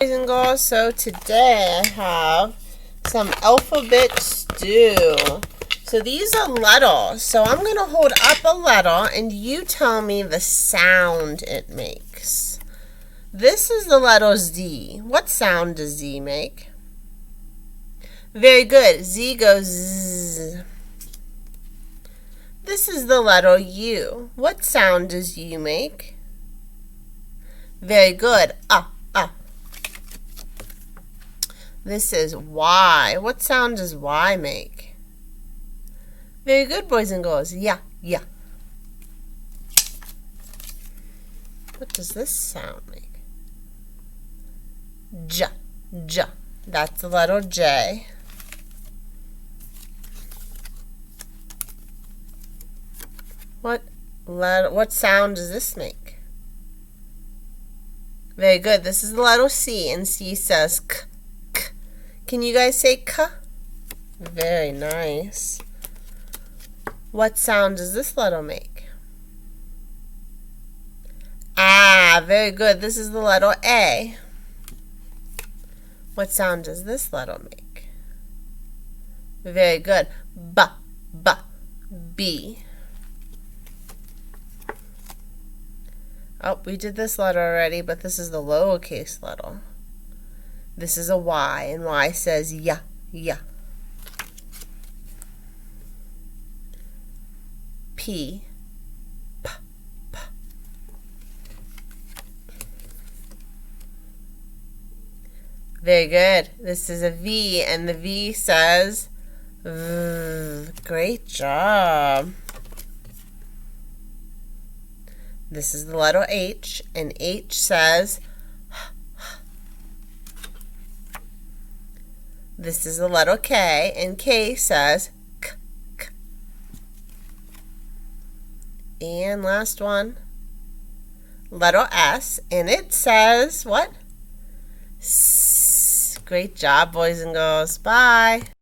Boys and girls, so today I have some alphabet stew. So these are letters. So I'm going to hold up a letter and you tell me the sound it makes. This is the letter Z. What sound does Z make? Very good. Z goes Z. This is the letter U. What sound does U make? Very good. This is Y. What sound does Y make? Very good, boys and girls. Yeah. What does this sound make? J. That's the letter J. What sound does this make? Very good. This is the letter C, and C says K. Can you guys say K? Very nice. What sound does this letter make? Very good. This is the letter A. What sound does this letter make? Very good. B. Oh, we did this letter already, but this is the lowercase letter. This is a Y, and Y says yeah. P. Very good. This is a V, and the V says V. Great job. This is the letter H, and H says This is the letter K, and K says K. And last one, letter S, and it says what? S. Great job, boys and girls. Bye.